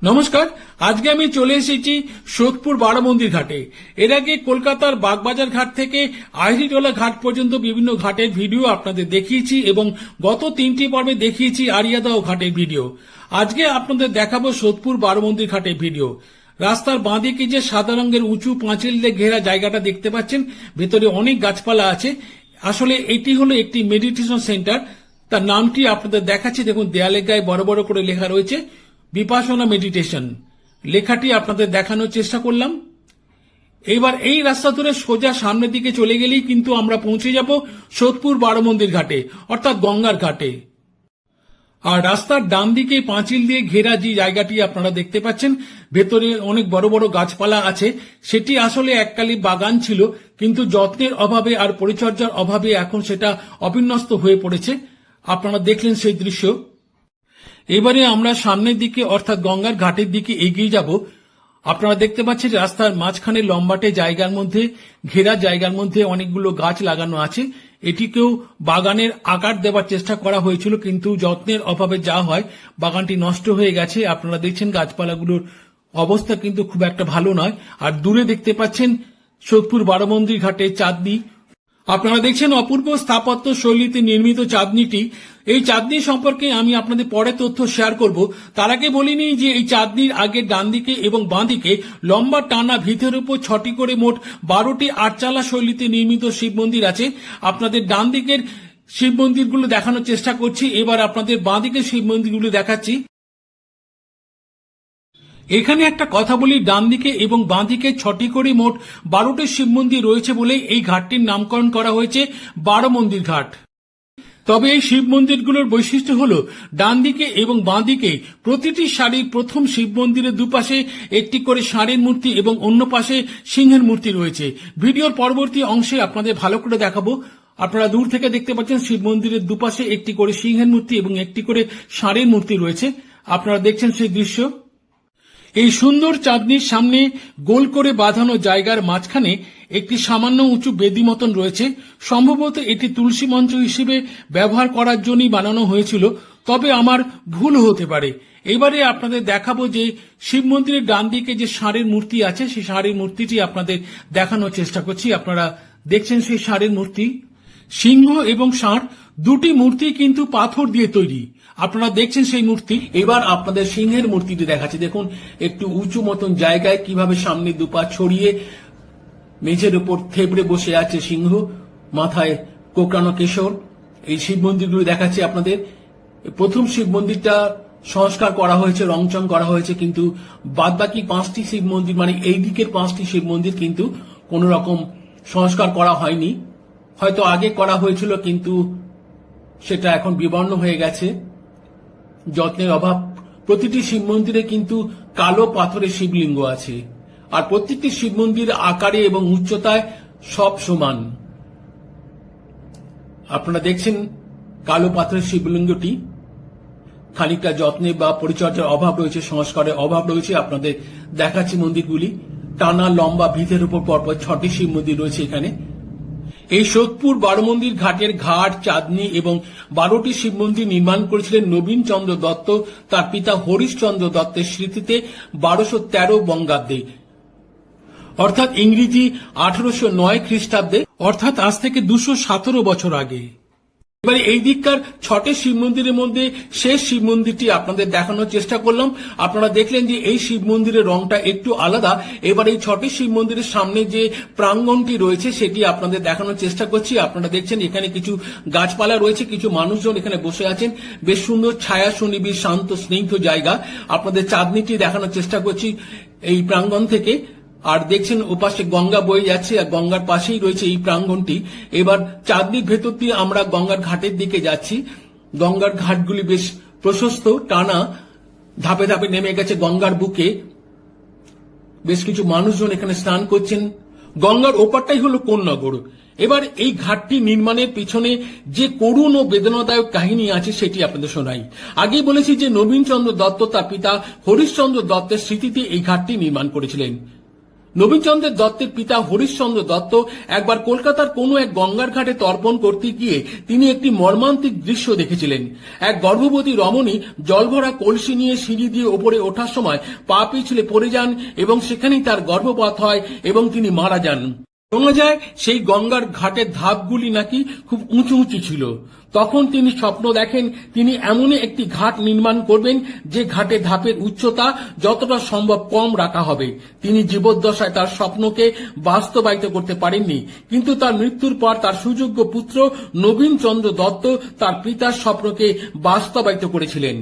নমস্কার। আজকে আমি চলে এসেছি সোদপুর বারোমন্দির ঘাটে। এর আগে কলকাতার বাগবাজার ঘাট থেকে আইরিটোলা ঘাট পর্যন্ত বিভিন্ন ঘাটের ভিডিও আপনাদের দেখিয়েছি এবং গত 3টি পর্বে দেখিয়েছি আরিয়াদহ ঘাটের ভিডিও। আজকে আপনাদের দেখাবো সোদপুর বারোমন্দির ঘাটের ভিডিও। রাস্তার বাঁদিকে যে সাদা রঙের উঁচু পাঁচিল দিয়ে ঘেরা জায়গাটা দেখতে পাচ্ছেন, ভেতরে অনেক গাছপালা আছে। আসলে এটি হলো একটি মেডিটেশন সেন্টার। তার নামটি আপনাদের দেখাচ্ছি, দেখুন দেয়ালের গায়ে বড় বড় করে লেখা রয়েছে বিপাশনা মেডিটেশন। লেখাটি আপনাদের দেখানোর চেষ্টা করলাম। এবার এই রাস্তা ধরে সোজা সামনের দিকে চলে গেলেই কিন্তু আমরা পৌঁছে যাব সোদপুর বারোমন্দির ঘাটে, অর্থাৎ গঙ্গার ঘাটে। আর রাস্তার ডান দিকে পাঁচিল দিয়ে ঘেরা যে জায়গাটি আপনারা দেখতে পাচ্ছেন, ভেতরে অনেক বড় বড় গাছপালা আছে। সেটি আসলে এককালে বাগান ছিল, কিন্তু যত্নের অভাবে আর পরিচর্যার অভাবে এখন সেটা অবিন্যস্ত হয়ে পড়েছে। আপনারা দেখলেন সেই দৃশ্য। এবারে আমরা সামনের দিকে অর্থাৎ গঙ্গার ঘাটের দিকে এগিয়ে যাব। আপনারা দেখতে পাচ্ছেন রাস্তার মাঝখানে লম্বাটে জায়গার মধ্যে ঘেরা জায়গার মধ্যে অনেকগুলো গাছ লাগানো আছে। এটিকেও বাগানের আকার দেওয়ার চেষ্টা করা হয়েছিল, কিন্তু যত্নের অভাবে যা হয় বাগানটি নষ্ট হয়ে গেছে। আপনারা দেখছেন গাছপালাগুলোর অবস্থা কিন্তু খুব একটা ভালো নয়। আর দূরে দেখতে পাচ্ছেন সোদপুর বারোমন্দির ঘাটে চাঁদনি। আপনারা দেখছেন অপূর্ব স্থাপত্য শৈলীতে নির্মিত চাঁদনিটি। এই চাঁদনি সম্পর্কে আমি আপনাদের পরে তথ্য শেয়ার করব। তার আগে বলিনি যে এই চাঁদনির আগে ডান দিকে এবং বাঁ দিকে লম্বা টানা ভিতের উপর 6টি করে মোট 12টি আটচালা শৈলীতে নির্মিত শিব মন্দির আছে। আপনাদের ডান দিকের শিব মন্দিরগুলো দেখানোর চেষ্টা করছি, এবার আপনাদের বাঁ দিকের শিব মন্দিরগুলো দেখাচ্ছি। এখানে একটা কথা বলি, ডান দিকে এবং বাঁ দিকে 6টি করে মোট 12টি শিব মন্দির রয়েছে বলে এই ঘাটটির নামকরণ করা হয়েছে বারোমন্দির ঘাট। তবে এই শিব মন্দিরগুলোর বৈশিষ্ট্য হল ডান দিকে এবং বাঁ দিকে প্রতিটি সারির প্রথম শিব মন্দিরের দুপাশে একটি করে ষাঁড়ের মূর্তি এবং অন্য পাশে সিংহের মূর্তি রয়েছে। ভিডিওর পরবর্তী অংশে আপনাদের ভালো করে দেখাবো। আপনারা দূর থেকে দেখতে পাচ্ছেন শিব মন্দিরের দুপাশে একটি করে সিংহের মূর্তি এবং একটি করে ষাঁড়ের মূর্তি রয়েছে। আপনারা দেখছেন সেই দৃশ্য। এই সুন্দর চাঁদনির সামনে গোল করে বাঁধানো জায়গার মাঝখানে একটি সামান্য উঁচু বেদি মতন রয়েছে। সম্ভবত এটি তুলসী মঞ্চ হিসেবে ব্যবহার করার জন্যই বানানো হয়েছিল, তবে আমার ভুল হতে পারে। এবারে আপনাদের দেখাবো যে শিব মন্দিরের ডান দিকে যে ষাঁড়ের মূর্তি আছে, সেই ষাঁড়ের মূর্তিটি আপনাদের দেখানোর চেষ্টা করছি। আপনারা দেখছেন সেই ষাঁড়ের মূর্তি। সিংহ এবং ষাঁড় দুটি মূর্তি কিন্তু পাথর দিয়ে তৈরি। আপনারা দেখছেন সেই মূর্তি। এবার আপনাদের সিংহের মূর্তিটি দেখাচ্ছি। দেখুন একটু উঁচু মতন জায়গায় কিভাবে সামনে দুপা ছড়িয়ে মেঝের উপর থেবড়ে বসে আছে সিংহ, মাথায় কোকড়ানো কেশর। এই শিব মন্দিরগুলো দেখাচ্ছি আপনাদের। প্রথম শিব মন্দিরটা সংস্কার করা হয়েছে, রংচং করা হয়েছে, কিন্তু বাদবাকি 5টি শিব মন্দির মানে এই দিকের 5টি শিব মন্দির কিন্তু কোন রকম সংস্কার করা হয়নি। হয়তো আগে করা হয়েছিল, কিন্তু সেটা এখন বিবর্ণ হয়ে গেছে যত্নের অভাব। প্রতিটি শিব মন্দিরে কিন্তু কালো পাথরের শিবলিঙ্গ আছে, আর প্রত্যেকটি শিব মন্দির আকারে এবং উচ্চতায় সব সমান। আপনারা দেখছেন কালো পাথরের শিবলিঙ্গটি। খানিকটা যত্নে বা পরিচর্যার অভাব রয়েছে, সংস্কারের অভাব রয়েছে। আপনাদের দেখাচ্ছি মন্দিরগুলি। টানা লম্বা ভিতের উপর পরপর 6টি শিব মন্দির রয়েছে এখানে। এই সোদপুর বারোমন্দির ঘাটের ঘাট, চাঁদনি এবং 12টি শিব মন্দির নির্মাণ করেছিলেন নবীন চন্দ্র দত্ত তার পিতা হরিশচন্দ্র দত্তের স্মৃতিতে 1213 বঙ্গাব্দে, অর্থাৎ ইংরেজি 1809 খ্রিস্টাব্দে, অর্থাৎ আজ থেকে 217 বছর আগে। এবারে এই দিককার 6টি শিব মন্দিরের মধ্যে শেষ শিব মন্দিরটি আপনাদের দেখানোর চেষ্টা করলাম। আপনারা দেখলেন যে এই শিব মন্দিরের রংটা একটু আলাদা। এবার এই 6টি শিব মন্দিরের সামনে যে প্রাঙ্গণটি রয়েছে সেটি আপনাদের দেখানোর চেষ্টা করছি। আপনারা দেখছেন এখানে কিছু গাছপালা রয়েছে, কিছু মানুষজন এখানে বসে আছেন। বেশ সুন্দর ছায়া সুনিবিড় শান্ত স্নিগ্ধ জায়গা। আপনাদের চাঁদনিটি দেখানোর চেষ্টা করছি এই প্রাঙ্গণ থেকে। আর দেখছেন ওপাশে গঙ্গা বয়ে যাচ্ছে, আর গঙ্গার পাশেই রয়েছে এই প্রাঙ্গণটি। এবার চাঁদনির ভেতর দিয়ে আমরা গঙ্গার ঘাটের দিকে যাচ্ছি। গঙ্গার ঘাটগুলি বেশ প্রশস্ত, টানা, ধাপে ধাপে নেমে গেছে গঙ্গার বুকে। বেশ কিছু মানুষজন এখানে স্নান করছেন। গঙ্গার ওপারটাই হলো কোন্নগর। এবার এই ঘাটটি নির্মাণের পিছনে যে করুণ ও বেদনাদায়ক কাহিনী আছে সেটি আপনাদের শোনাই। আগেই বলেছি যে নবীন চন্দ্র দত্ত তার পিতা হরিশচন্দ্র দত্তের স্মৃতিতে এই ঘাটটি নির্মাণ করেছিলেন। নবীনচন্দ্রের দত্তের পিতা হরিশচন্দ্র দত্ত একবার কলকাতার কোনো এক গঙ্গার ঘাটে তর্পণ করতে গিয়ে তিনি একটি মর্মান্তিক দৃশ্য দেখেছিলেন। এক গর্ভবতী রমণী জলভরা কলসি নিয়ে সিঁড়ি দিয়ে ওপরে ওঠার সময় পা পিছলে পড়ে যান এবং সেখানেই তার গর্ভপাত হয় এবং তিনি মারা যান। শোনা যায় সেই গঙ্গার ঘাটের ধাপগুলি নাকি খুব উঁচু উঁচু ছিল। তখন তিনি স্বপ্ন দেখেন তিনি এমনই একটি ঘাট নির্মাণ করবেন যে ঘাটে ধাপের উচ্চতা যতটা সম্ভব কম রাখা হবে। তিনি জীবদ্দশায় তার স্বপ্নকে বাস্তবায়িত করতে পারেননি, কিন্তু তার মৃত্যুর পর তার সুযোগ্য পুত্র নবীনচন্দ্র দত্ত তার পিতার স্বপ্নকে বাস্তবায়িত করেছিলেন।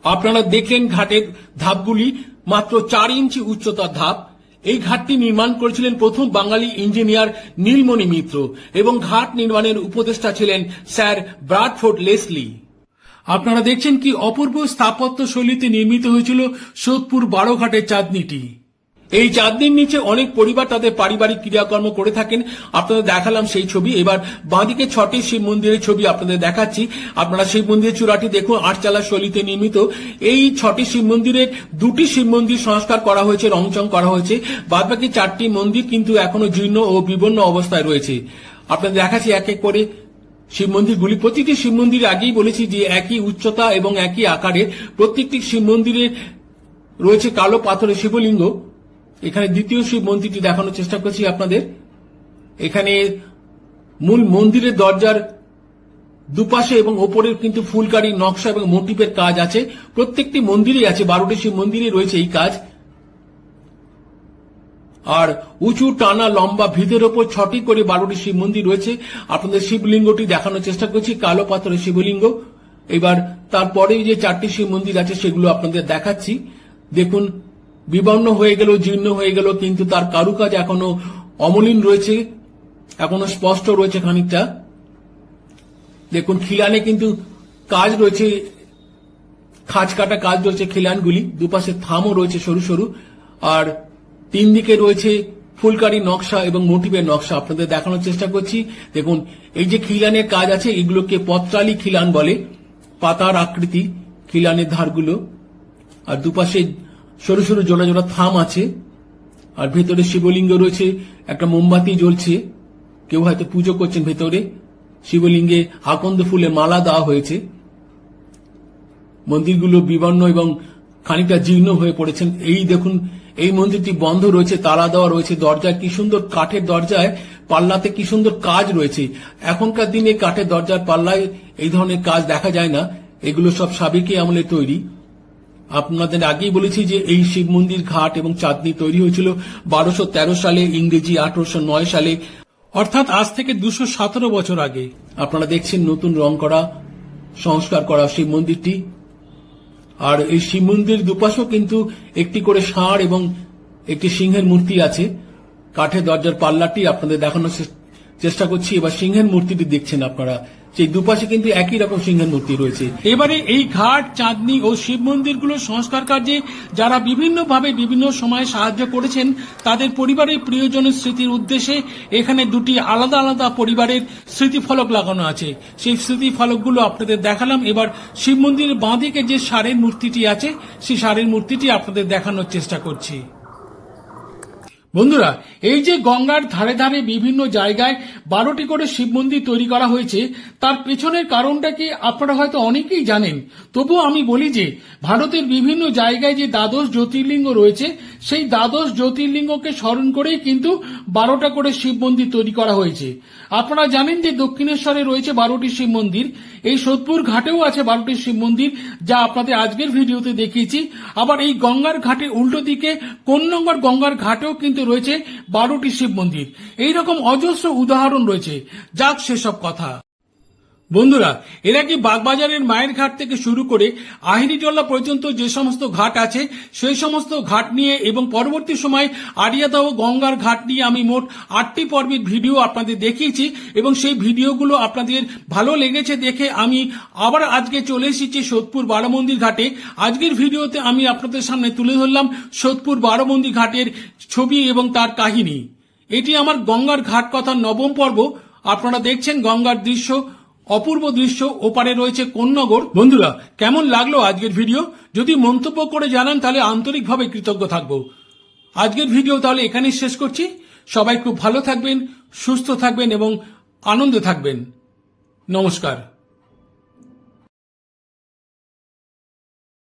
আপনারা দেখলেন ঘাটের ধাপগুলি মাত্র 4 ইঞ্চি উচ্চতার ধাপ। এই ঘাটটি নির্মাণ করেছিলেন প্রথম বাঙালি ইঞ্জিনিয়ার নীলমণি মিত্র এবং ঘাট নির্মাণের উপদেষ্টা ছিলেন স্যার ব্রাডফোর্ড লেসলি। আপনারা দেখছেন কি অপূর্ব স্থাপত্য শৈলীতে নির্মিত হয়েছিল সোদপুর বারোঘাটের চাঁদনিটি। এই চাঁদনির নিচে অনেক পরিবার তাদের পারিবারিক ক্রিয়াকর্ম করে থাকেন। আপনাদের দেখালাম সেই ছবি। এবার বাঁদিকে 6টি শিব মন্দিরের ছবি আপনাদের দেখাচ্ছি। আপনারা শিব মন্দিরের চূড়াটি দেখুন, আটচালা শৈলীতে নির্মিত। এই 6টি শিব মন্দিরের 2টি শিব মন্দির সংস্কার করা হয়েছে, রংচং করা হয়েছে। বাদবাকি 4টি মন্দির কিন্তু এখনো জীর্ণ ও বিবর্ণ অবস্থায় রয়েছে। আপনাদের দেখাচ্ছি এক এক করে শিব মন্দিরগুলি। প্রতিটি শিব মন্দির আগেই বলেছি যে একই উচ্চতা এবং একই আকারের। প্রত্যেকটি শিব মন্দিরে রয়েছে কালো পাথরের শিবলিঙ্গ। এখানে দ্বিতীয় শিব মন্দিরটি দেখানোর চেষ্টা করছি আপনাদের। এখানে মূল মন্দিরের দরজার দুপাশে এবং ওপরের কিন্তু ফুলকারি নকশা এবং মোটিভের কাজ আছে। প্রত্যেকটি মন্দিরে আছে, 12টি শিব মন্দিরে রয়েছে এই কাজ। আর উঁচু টানা লম্বা ভিতের ওপর 6টি করে 12টি শিব মন্দির রয়েছে। আপনাদের শিবলিঙ্গটি দেখানোর চেষ্টা করছি, কালো পাথরের শিবলিঙ্গ। এবার তারপরে যে 4টি শিব মন্দির আছে সেগুলো আপনাদের দেখাচ্ছি। দেখুন, বিবর্ণ হয়ে গেল, জীর্ণ হয়ে গেল, কিন্তু তার কারুকাজ এখনো অমলিন রয়েছে, এখনো স্পষ্ট রয়েছে খানিকটা। দেখুন, খিলানে কিন্তু কাজ রয়েছে, খাঁজ কাটা কাজ রয়েছে খিলানগুলি। দুপাশে থামও রয়েছে সরু সরু, আর 3 দিকে রয়েছে ফুলকারি নকশা এবং মোটিভের নকশা। আপনাদের দেখানোর চেষ্টা করছি। দেখুন, এই যে খিলানের কাজ আছে এগুলোকে পত্রালি খিলান বলে, পাতার আকৃতি খিলানের ধারগুলো। আর দুপাশে সরু সরু জোড়া জোড়া থাম আছে। আর ভেতরে শিবলিঙ্গ রয়েছে, একটা মোমবাতি জ্বলছে, কেউ হয়তো পুজো করছেন ভেতরে। শিবলিঙ্গে আকন্দ ফুলের মালা দেওয়া হয়েছে। মন্দিরগুলো বিবর্ণ এবং খানিকটা জীর্ণ হয়ে পড়েছেন। এই দেখুন, এই মন্দিরটি বন্ধ রয়েছে, তালা দেওয়া রয়েছে। দরজায় কি সুন্দর কাঠের দরজায় পাল্লাতে কি সুন্দর কাজ রয়েছে। এখনকার দিনে কাঠের দরজার পাল্লায় এই ধরনের কাজ দেখা যায় না, এগুলো সব সাবেকি আমলে তৈরি। আপনাদের আগেই বলেছি যে এই শিব মন্দির ঘাট এবং চাঁদনি তৈরি হয়েছিল 1213 সালে, ইংরেজি 1809 সালে, অর্থাৎ আজ থেকে 217 বছর আগে। আপনারা দেখছেন নতুন রং করা, সংস্কার করা শিব মন্দিরটি। আর এই শিব মন্দির দুপাশেও কিন্তু একটি করে ষাঁড় এবং একটি সিংহের মূর্তি আছে। কাঠের দরজার পাল্লাটি আপনাদের দেখানোর চেষ্টা করছি। এবার সিংহের মূর্তিটি দেখছেন আপনারা, সেই দুপাশে কিন্তু একই রকম সিংহের মূর্তি রয়েছে। এবারে এই ঘাট, চাঁদনি ও শিব মন্দিরগুলো সংস্কার কার্যে যারা বিভিন্নভাবে বিভিন্ন সময়ে সাহায্য করেছেন তাদের পরিবারের প্রিয়জনের স্মৃতির উদ্দেশ্যে এখানে 2টি আলাদা আলাদা পরিবারের স্মৃতিফলক লাগানো আছে। সেই স্মৃতিফলকগুলো আপনাদের দেখালাম। এবার শিব মন্দিরের বাঁদিকে যে ষাঁড়ের মূর্তিটি আছে সেই ষাঁড়ের মূর্তিটি আপনাদের দেখানোর চেষ্টা করছি। বন্ধুরা, এই যে গঙ্গার ধারে ধারে বিভিন্ন জায়গায় 12টি করে শিব মন্দির তৈরি করা হয়েছে, তার পেছনের কারণটা কি আপনারা হয়তো অনেকেই জানেন। তবুও আমি বলি যে ভারতের বিভিন্ন জায়গায় যে দ্বাদশ জ্যোতির্লিঙ্গ রয়েছে, সেই দ্বাদশ জ্যোতির্লিঙ্গকে স্মরণ করেই কিন্তু 12টা করে শিব মন্দির তৈরি করা হয়েছে। আপনারা জানেন যে দক্ষিণেশ্বরে রয়েছে 12টি শিব মন্দির, এই সোদপুর ঘাটেও আছে 12টি শিব মন্দির, যা আপনাদের আজকের ভিডিওতে দেখিয়েছি। আবার এই গঙ্গার ঘাটের উল্টো দিকে কোন্নগর গঙ্গার ঘাটেও কিন্তু রয়েছে 12টি শিব মন্দির। এইরকম অজস্র উদাহরণ রয়েছে। যাক সেসব কথা। বন্ধুরা, এর আগে বাগবাজারের মায়ের ঘাট থেকে শুরু করে আহিরিটোলা পর্যন্ত যে সমস্ত ঘাট আছে সেই সমস্ত ঘাট নিয়ে এবং পরবর্তী সময় আড়িয়াদহ গঙ্গার ঘাট নিয়ে আমি মোট 8টি পর্বের ভিডিও আপনাদের দেখিয়েছি এবং সেই ভিডিওগুলো আপনাদের ভালো লেগেছে দেখে আমি আবার আজকে চলে এসেছি সোদপুর বারোমন্দির ঘাটে। আজকের ভিডিওতে আমি আপনাদের সামনে তুলে ধরলাম সোদপুর বারোমন্দির ঘাটের ছবি এবং তার কাহিনী। এটি আমার গঙ্গার ঘাট কথার 9ম পর্ব। আপনারা দেখছেন গঙ্গার দৃশ্য, অপূর্ব দৃশ্য, ওপারে রয়েছে কোন্নগর। বন্ধুরা, কেমন লাগলো আজকের ভিডিও? যদি মন্তব্য করে জানান তাহলে আন্তরিকভাবে কৃতজ্ঞ থাকবো। আজকের ভিডিও তাহলে এখানেই শেষ করছি। সবাই খুব ভালো থাকবেন, সুস্থ থাকবেন এবং আনন্দে থাকবেন। নমস্কার।